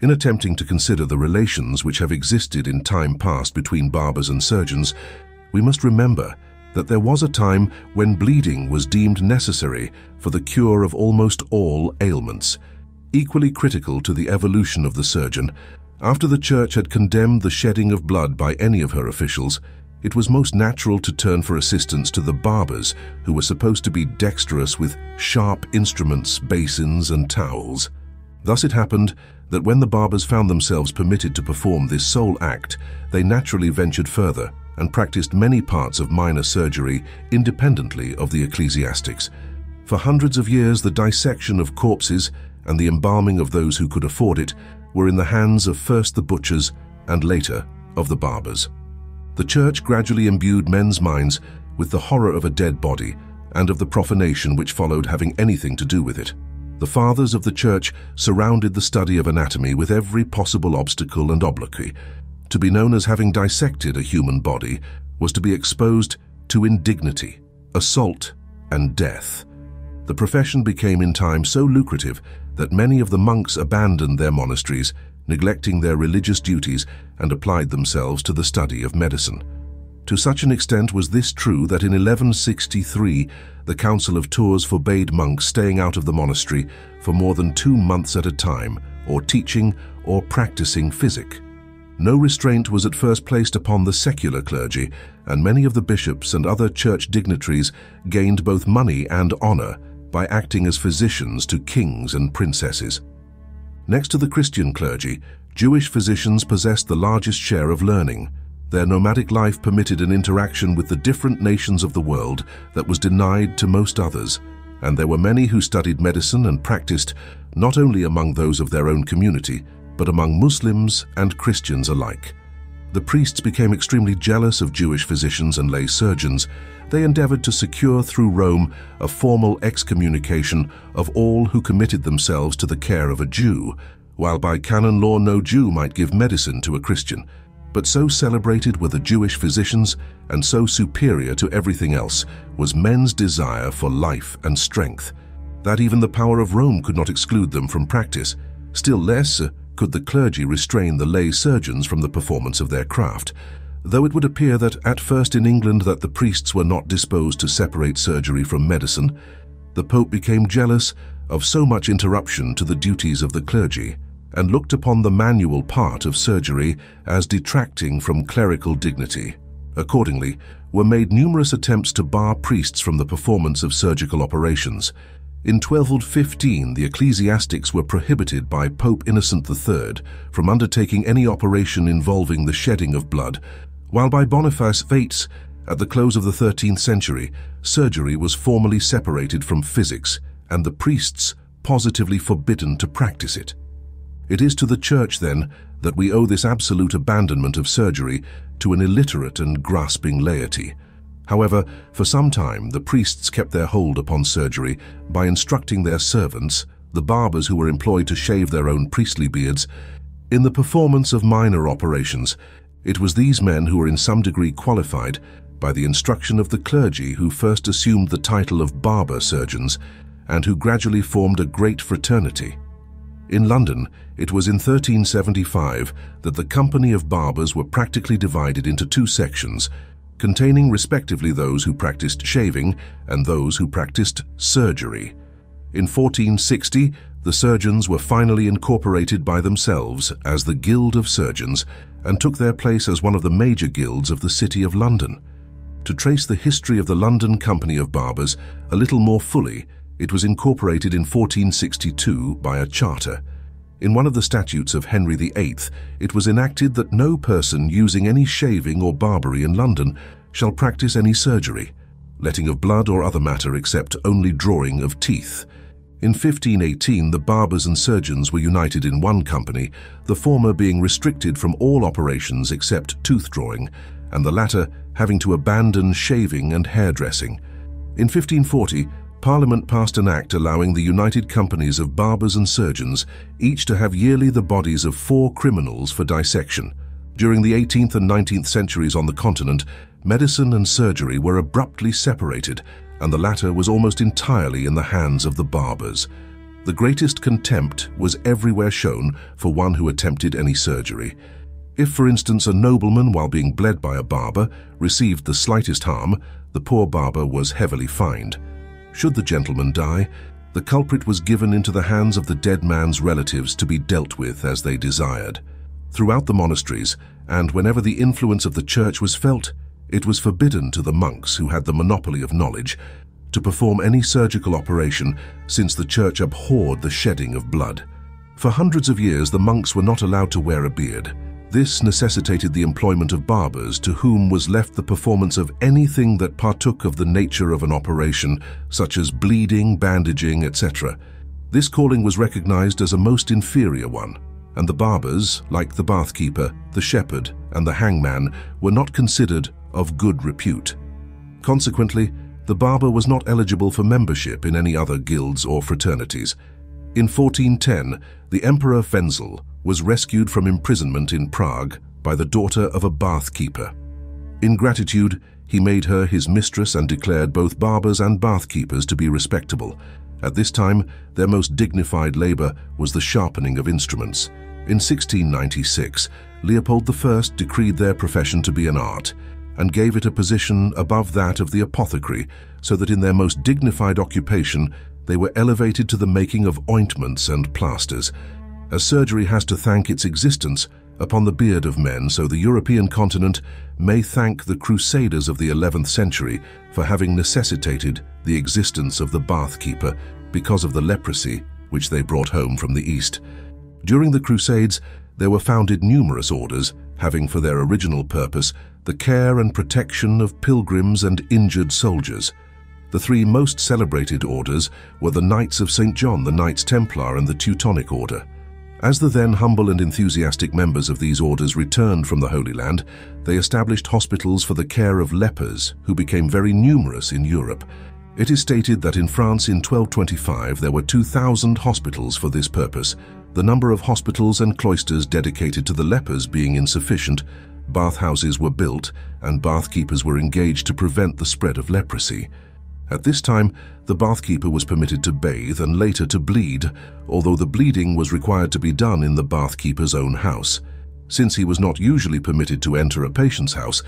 In attempting to consider the relations which have existed in time past between barbers and surgeons, we must remember that there was a time when bleeding was deemed necessary for the cure of almost all ailments. Equally critical to the evolution of the surgeon, after the Church had condemned the shedding of blood by any of her officials, it was most natural to turn for assistance to the barbers, who were supposed to be dexterous with sharp instruments, basins, and towels. Thus it happened that when the barbers found themselves permitted to perform this sole act, they naturally ventured further and practiced many parts of minor surgery independently of the ecclesiastics. For hundreds of years, the dissection of corpses and the embalming of those who could afford it were in the hands of first the butchers and later of the barbers. The Church gradually imbued men's minds with the horror of a dead body and of the profanation which followed having anything to do with it. The fathers of the Church surrounded the study of anatomy with every possible obstacle and obloquy. To be known as having dissected a human body was to be exposed to indignity, assault, and death. The profession became in time so lucrative that many of the monks abandoned their monasteries, neglecting their religious duties, and applied themselves to the study of medicine. To such an extent was this true that in 1163 the Council of Tours forbade monks staying out of the monastery for more than 2 months at a time, or teaching or practicing physic. No restraint was at first placed upon the secular clergy, and many of the bishops and other church dignitaries gained both money and honor by acting as physicians to kings and princesses. Next to the Christian clergy, Jewish physicians possessed the largest share of learning. Their nomadic life permitted an interaction with the different nations of the world that was denied to most others, and there were many who studied medicine and practiced not only among those of their own community, but among Muslims and Christians alike. The priests became extremely jealous of Jewish physicians and lay surgeons. They endeavored to secure through Rome a formal excommunication of all who committed themselves to the care of a Jew, while by canon law no Jew might give medicine to a Christian. But so celebrated were the Jewish physicians, and so superior to everything else was men's desire for life and strength, that even the power of Rome could not exclude them from practice. Still less could the clergy restrain the lay surgeons from the performance of their craft. Though it would appear that at first in England that the priests were not disposed to separate surgery from medicine, the Pope became jealous of so much interruption to the duties of the clergy, and looked upon the manual part of surgery as detracting from clerical dignity. Accordingly, were made numerous attempts to bar priests from the performance of surgical operations. In 1215, the ecclesiastics were prohibited by Pope Innocent III from undertaking any operation involving the shedding of blood, while by Boniface Vates, at the close of the 13th century, surgery was formally separated from physics, and the priests positively forbidden to practice it. It is to the Church, then, that we owe this absolute abandonment of surgery to an illiterate and grasping laity. However, for some time the priests kept their hold upon surgery by instructing their servants, the barbers who were employed to shave their own priestly beards, in the performance of minor operations. It was these men who were in some degree qualified by the instruction of the clergy who first assumed the title of barber surgeons, and who gradually formed a great fraternity. In London, it was in 1375 that the company of barbers were practically divided into 2 sections, containing respectively those who practiced shaving and those who practiced surgery. In 1460, the surgeons were finally incorporated by themselves as the Guild of Surgeons and took their place as one of the major guilds of the City of London. To trace the history of the London Company of Barbers a little more fully, it was incorporated in 1462 by a charter. In one of the statutes of Henry VIII, it was enacted that no person using any shaving or barbery in London shall practice any surgery, letting of blood or other matter except only drawing of teeth. In 1518, the barbers and surgeons were united in one company, the former being restricted from all operations except tooth drawing, and the latter having to abandon shaving and hairdressing. In 1540, Parliament passed an act allowing the united companies of barbers and surgeons each to have yearly the bodies of 4 criminals for dissection. During the 18th and 19th centuries on the continent, medicine and surgery were abruptly separated, and the latter was almost entirely in the hands of the barbers. The greatest contempt was everywhere shown for one who attempted any surgery. If, for instance, a nobleman, while being bled by a barber, received the slightest harm, the poor barber was heavily fined. Should the gentleman die, the culprit was given into the hands of the dead man's relatives to be dealt with as they desired. Throughout the monasteries, and whenever the influence of the church was felt, it was forbidden to the monks who had the monopoly of knowledge to perform any surgical operation, since the church abhorred the shedding of blood. For hundreds of years, the monks were not allowed to wear a beard. This necessitated the employment of barbers, to whom was left the performance of anything that partook of the nature of an operation, such as bleeding, bandaging, etc. This calling was recognized as a most inferior one, and the barbers, like the bathkeeper, the shepherd, and the hangman, were not considered of good repute. Consequently, the barber was not eligible for membership in any other guilds or fraternities. In 1410, the Emperor Wenzel was rescued from imprisonment in Prague by the daughter of a bathkeeper. In gratitude, he made her his mistress and declared both barbers and bathkeepers to be respectable. At this time, their most dignified labor was the sharpening of instruments. In 1696, Leopold I decreed their profession to be an art, and gave it a position above that of the apothecary, so that in their most dignified occupation they were elevated to the making of ointments and plasters. As surgery has to thank its existence upon the beard of men, so the European continent may thank the Crusaders of the 11th century for having necessitated the existence of the bathkeeper because of the leprosy which they brought home from the East. During the Crusades, there were founded numerous orders having for their original purpose the care and protection of pilgrims and injured soldiers. The three most celebrated orders were the Knights of St. John, the Knights Templar, and the Teutonic Order. As the then humble and enthusiastic members of these orders returned from the Holy Land, they established hospitals for the care of lepers, who became very numerous in Europe. It is stated that in France in 1225 there were 2,000 hospitals for this purpose. The number of hospitals and cloisters dedicated to the lepers being insufficient, bathhouses were built and bathkeepers were engaged to prevent the spread of leprosy. At this time, the bathkeeper was permitted to bathe and later to bleed, although the bleeding was required to be done in the bathkeeper's own house. Since he was not usually permitted to enter a patient's house,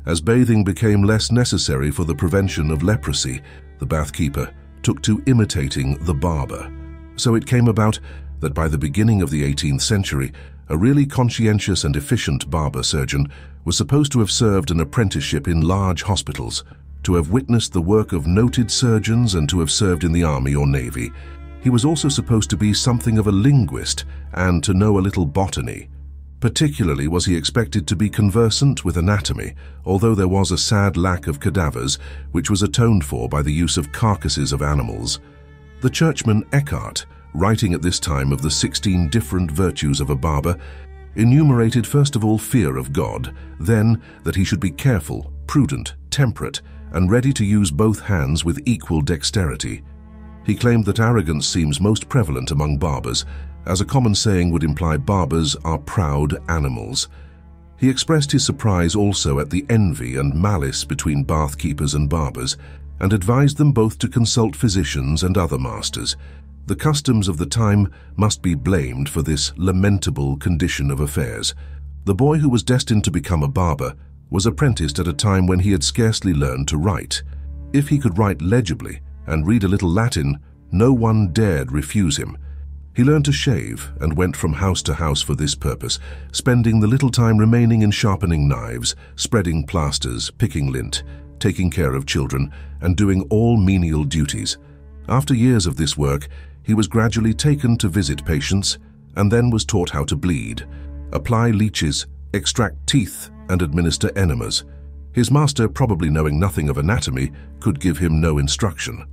as bathing became less necessary for the prevention of leprosy, the bathkeeper took to imitating the barber. So it came about that by the beginning of the 18th century, a really conscientious and efficient barber surgeon was supposed to have served an apprenticeship in large hospitals, to have witnessed the work of noted surgeons, and to have served in the army or navy. He was also supposed to be something of a linguist and to know a little botany. Particularly was he expected to be conversant with anatomy, although there was a sad lack of cadavers, which was atoned for by the use of carcasses of animals. The churchman Eckhart, writing at this time of the 16 different virtues of a barber, enumerated first of all fear of God, then that he should be careful, prudent, temperate, and ready to use both hands with equal dexterity. He claimed that arrogance seems most prevalent among barbers, as a common saying would imply barbers are proud animals. He expressed his surprise also at the envy and malice between bathkeepers and barbers, and advised them both to consult physicians and other masters. The customs of the time must be blamed for this lamentable condition of affairs. The boy who was destined to become a barber was apprenticed at a time when he had scarcely learned to write. If he could write legibly and read a little Latin, no one dared refuse him. He learned to shave and went from house to house for this purpose, spending the little time remaining in sharpening knives, spreading plasters, picking lint, taking care of children, and doing all menial duties. After years of this work, he was gradually taken to visit patients, and then was taught how to bleed, apply leeches, extract teeth, and administer enemas. His master, probably knowing nothing of anatomy, could give him no instruction,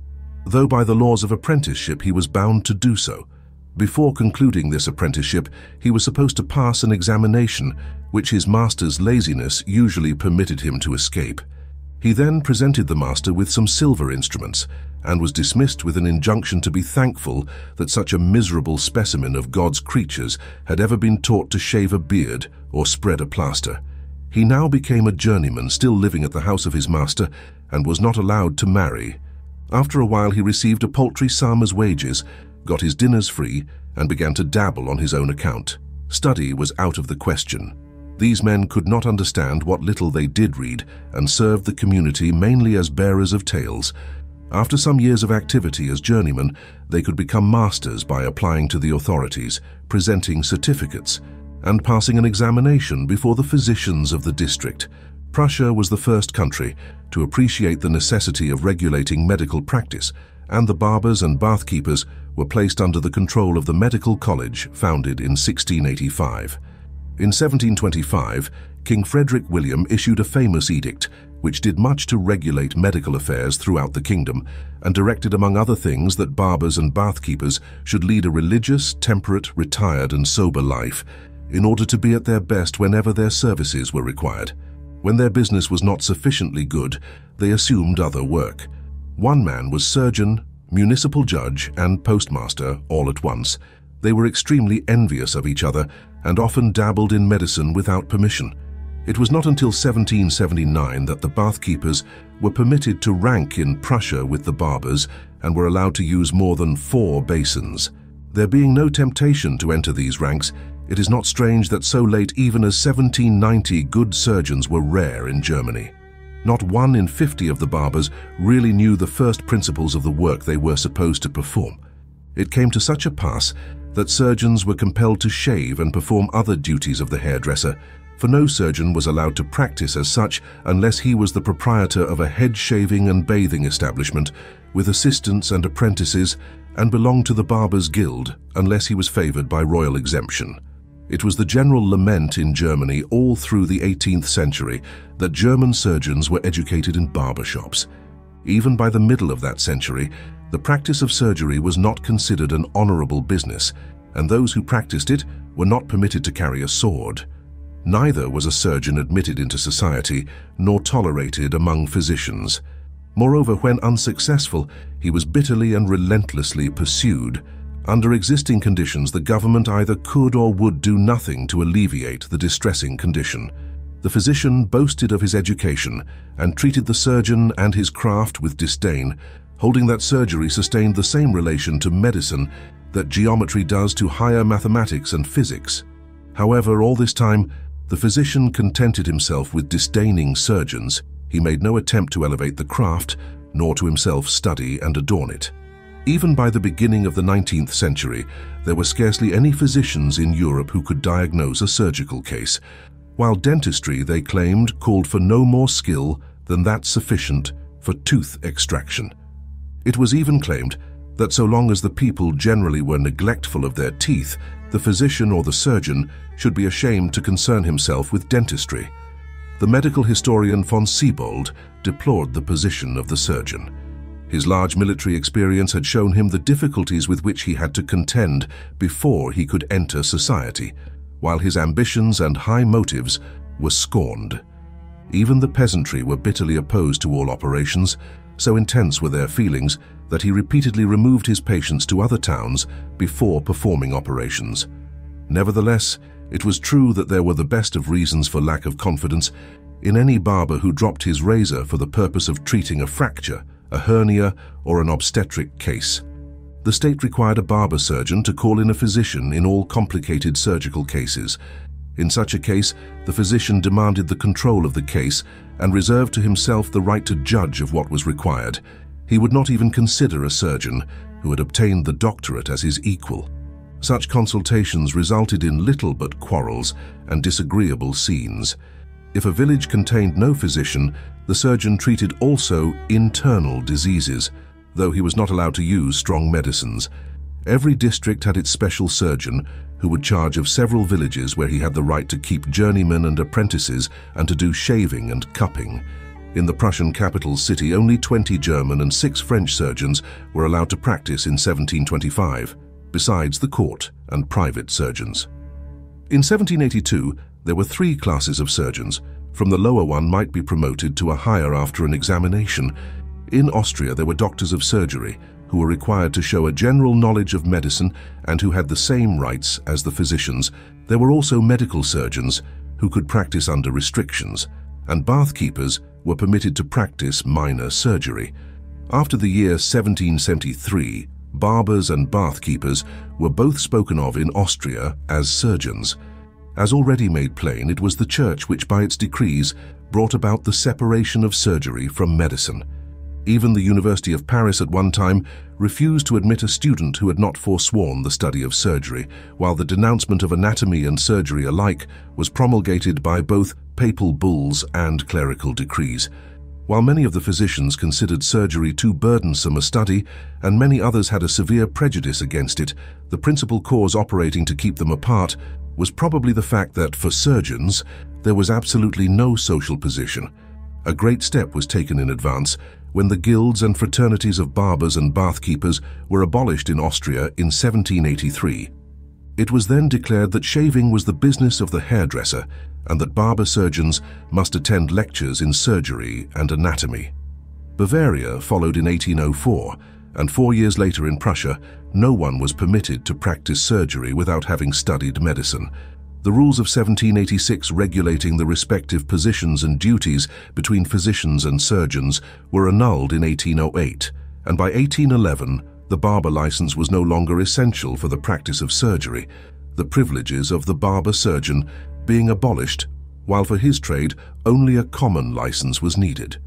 though by the laws of apprenticeship he was bound to do so. Before concluding this apprenticeship, he was supposed to pass an examination, which his master's laziness usually permitted him to escape. He then presented the master with some silver instruments, and was dismissed with an injunction to be thankful that such a miserable specimen of God's creatures had ever been taught to shave a beard or spread a plaster. He now became a journeyman, still living at the house of his master, and was not allowed to marry. After a while he received a paltry sum as wages, got his dinners free, and began to dabble on his own account. Study was out of the question. These men could not understand what little they did read and served the community mainly as bearers of tales. After some years of activity as journeymen, they could become masters by applying to the authorities, presenting certificates, and passing an examination before the physicians of the district. Prussia was the first country to appreciate the necessity of regulating medical practice, and the barbers and bathkeepers were placed under the control of the Medical College, founded in 1685. In 1725, King Frederick William issued a famous edict which did much to regulate medical affairs throughout the kingdom and directed, among other things, that barbers and bathkeepers should lead a religious, temperate, retired and sober life in order to be at their best whenever their services were required. When their business was not sufficiently good, they assumed other work. One man was surgeon, municipal judge and postmaster all at once. They were extremely envious of each other and often dabbled in medicine without permission. It was not until 1779 that the bathkeepers were permitted to rank in Prussia with the barbers and were allowed to use more than 4 basins. There being no temptation to enter these ranks, it is not strange that so late even as 1790 good surgeons were rare in Germany. Not 1 in 50 of the barbers really knew the first principles of the work they were supposed to perform. It came to such a pass that surgeons were compelled to shave and perform other duties of the hairdresser, for no surgeon was allowed to practice as such unless he was the proprietor of a head-shaving and bathing establishment with assistants and apprentices and belonged to the Barbers' Guild unless he was favored by royal exemption. It was the general lament in Germany all through the 18th century that German surgeons were educated in barbershops. Even by the middle of that century, the practice of surgery was not considered an honorable business, and those who practiced it were not permitted to carry a sword. Neither was a surgeon admitted into society, nor tolerated among physicians. Moreover, when unsuccessful, he was bitterly and relentlessly pursued. Under existing conditions, the government either could or would do nothing to alleviate the distressing condition. The physician boasted of his education and treated the surgeon and his craft with disdain, holding that surgery sustained the same relation to medicine that geometry does to higher mathematics and physics. However, all this time, the physician contented himself with disdaining surgeons. He made no attempt to elevate the craft, nor to himself study and adorn it. Even by the beginning of the 19th century, there were scarcely any physicians in Europe who could diagnose a surgical case, while dentistry, they claimed, called for no more skill than that sufficient for tooth extraction. It was even claimed that so long as the people generally were neglectful of their teeth, the physician or the surgeon should be ashamed to concern himself with dentistry. The medical historian von Siebold deplored the position of the surgeon. His large military experience had shown him the difficulties with which he had to contend before he could enter society, while his ambitions and high motives were scorned. Even the peasantry were bitterly opposed to all operations. So intense were their feelings that he repeatedly removed his patients to other towns before performing operations. Nevertheless, it was true that there were the best of reasons for lack of confidence in any barber who dropped his razor for the purpose of treating a fracture, a hernia, or an obstetric case. The state required a barber surgeon to call in a physician in all complicated surgical cases. In such a case, the physician demanded the control of the case and reserved to himself the right to judge of what was required. He would not even consider a surgeon who had obtained the doctorate as his equal. Such consultations resulted in little but quarrels and disagreeable scenes. If a village contained no physician, the surgeon treated also internal diseases, though he was not allowed to use strong medicines. Every district had its special surgeon, who would charge of several villages where he had the right to keep journeymen and apprentices and to do shaving and cupping. In the Prussian capital city, only 20 German and 6 French surgeons were allowed to practice in 1725, besides the court and private surgeons. In 1782, there were 3 classes of surgeons. From the lower one might be promoted to a higher after an examination. In Austria, there were doctors of surgery, who were required to show a general knowledge of medicine and who had the same rights as the physicians. There were also medical surgeons who could practice under restrictions, and bathkeepers were permitted to practice minor surgery. After the year 1773, barbers and bath-keepers were both spoken of in Austria as surgeons. As already made plain, it was the Church which by its decrees brought about the separation of surgery from medicine. Even the University of Paris at one time refused to admit a student who had not forsworn the study of surgery, while the denouncement of anatomy and surgery alike was promulgated by both papal bulls and clerical decrees. While many of the physicians considered surgery too burdensome a study, and many others had a severe prejudice against it, the principal cause operating to keep them apart was probably the fact that, for surgeons, there was absolutely no social position. A great step was taken in advance when the guilds and fraternities of barbers and bath-keepers were abolished in Austria in 1783. It was then declared that shaving was the business of the hairdresser and that barber surgeons must attend lectures in surgery and anatomy. Bavaria followed in 1804, and 4 years later in Prussia, no one was permitted to practice surgery without having studied medicine. The rules of 1786 regulating the respective positions and duties between physicians and surgeons were annulled in 1808, and by 1811, the barber license was no longer essential for the practice of surgery, the privileges of the barber-surgeon being abolished, while for his trade only a common license was needed.